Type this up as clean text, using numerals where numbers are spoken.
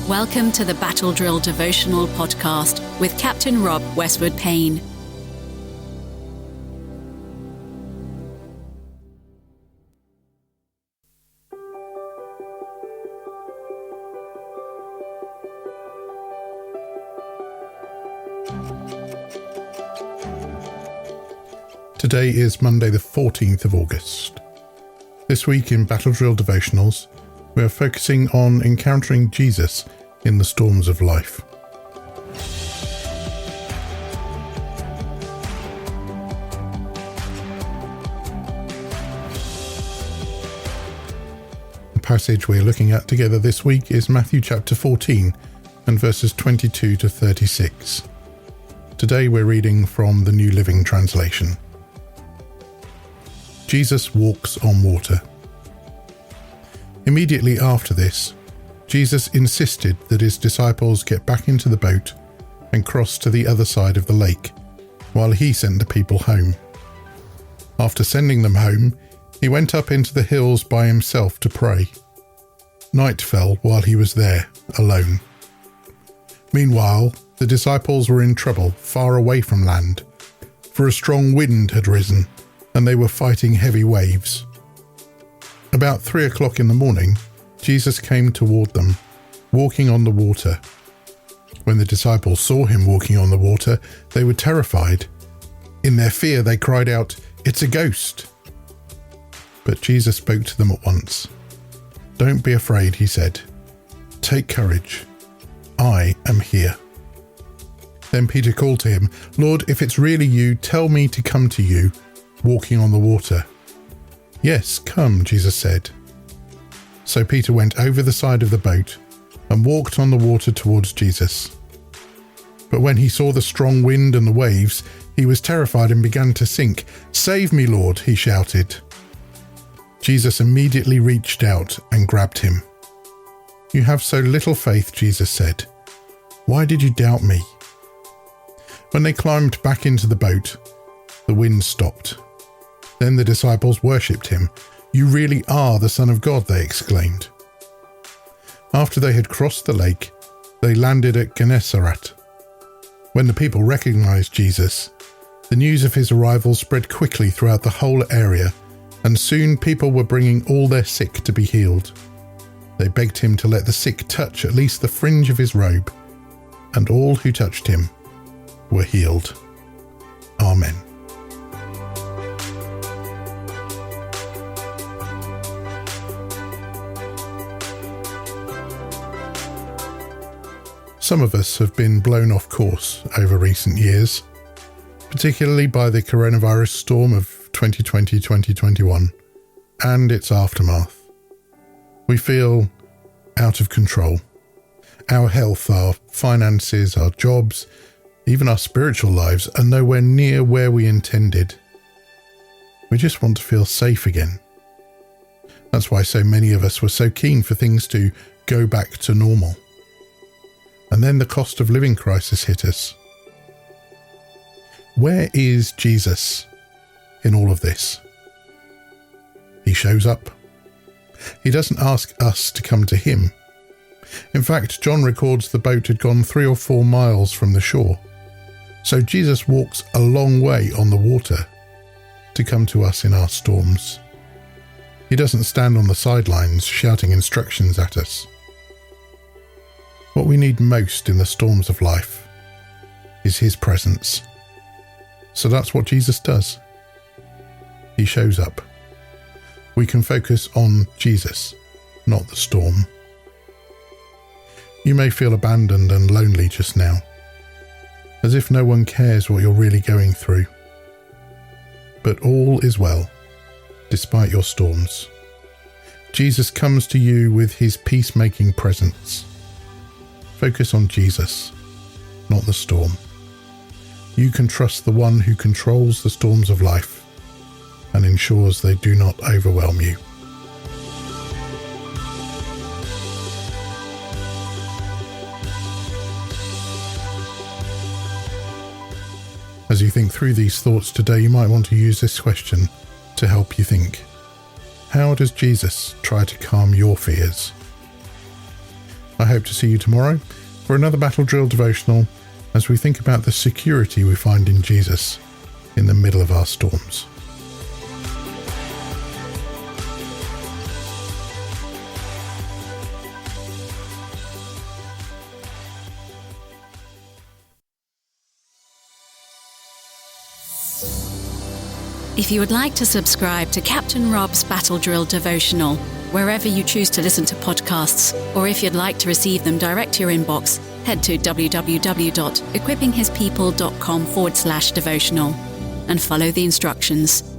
Welcome to the Battle Drill Devotional Podcast with Captain Rob Westwood-Payne. Today is Monday the 14th of August. This week in Battle Drill Devotionals, we are focusing on encountering Jesus in the storms of life. The passage we're looking at together this week is Matthew chapter 14 and verses 22 to 36. Today we're reading from the New Living Translation. Jesus walks on water. Immediately after this, Jesus insisted that his disciples get back into the boat and cross to the other side of the lake, while he sent the people home. After sending them home, he went up into the hills by himself to pray. Night fell while he was there, alone. Meanwhile, the disciples were in trouble far away from land, for a strong wind had risen, and they were fighting heavy waves. About 3 o'clock in the morning, Jesus came toward them, walking on the water. When the disciples saw him walking on the water, they were terrified. In their fear, they cried out, "It's a ghost!" But Jesus spoke to them at once. "Don't be afraid," he said. "Take courage. I am here." Then Peter called to him, "Lord, if it's really you, tell me to come to you, walking on the water." "Yes, come," Jesus said. So Peter went over the side of the boat and walked on the water towards Jesus. But when he saw the strong wind and the waves, he was terrified and began to sink. "Save me, Lord," he shouted. Jesus immediately reached out and grabbed him. "You have so little faith," Jesus said. "Why did you doubt me?" When they climbed back into the boat, the wind stopped. Then the disciples worshipped him. "You really are the Son of God," they exclaimed. After they had crossed the lake, they landed at Gennesaret. When the people recognized Jesus, the news of his arrival spread quickly throughout the whole area, and soon people were bringing all their sick to be healed. They begged him to let the sick touch at least the fringe of his robe, and all who touched him were healed. Amen. Some of us have been blown off course over recent years, particularly by the coronavirus storm of 2020-2021 and its aftermath. We feel out of control. Our health, our finances, our jobs, even our spiritual lives are nowhere near where we intended. We just want to feel safe again. That's why so many of us were so keen for things to go back to normal. And then the cost of living crisis hit us. Where is Jesus in all of this? He shows up. He doesn't ask us to come to him. In fact, John records the boat had gone 3 or 4 miles from the shore. So Jesus walks a long way on the water to come to us in our storms. He doesn't stand on the sidelines shouting instructions at us. What we need most in the storms of life is his presence. So that's what Jesus does. He shows up. We can focus on Jesus, not the storm. You may feel abandoned and lonely just now, as if no one cares what you're really going through. But all is well, despite your storms. Jesus comes to you with his peacemaking presence. Focus on Jesus, not the storm. You can trust the one who controls the storms of life and ensures they do not overwhelm you. As you think through these thoughts today, you might want to use this question to help you think. How does Jesus try to calm your fears? I hope to see you tomorrow for another Battle Drill devotional as we think about the security we find in Jesus in the middle of our storms. If you would like to subscribe to Captain Rob's Battle Drill devotional, wherever you choose to listen to podcasts, or if you'd like to receive them direct to your inbox, head to www.equippinghispeople.com/devotional and follow the instructions.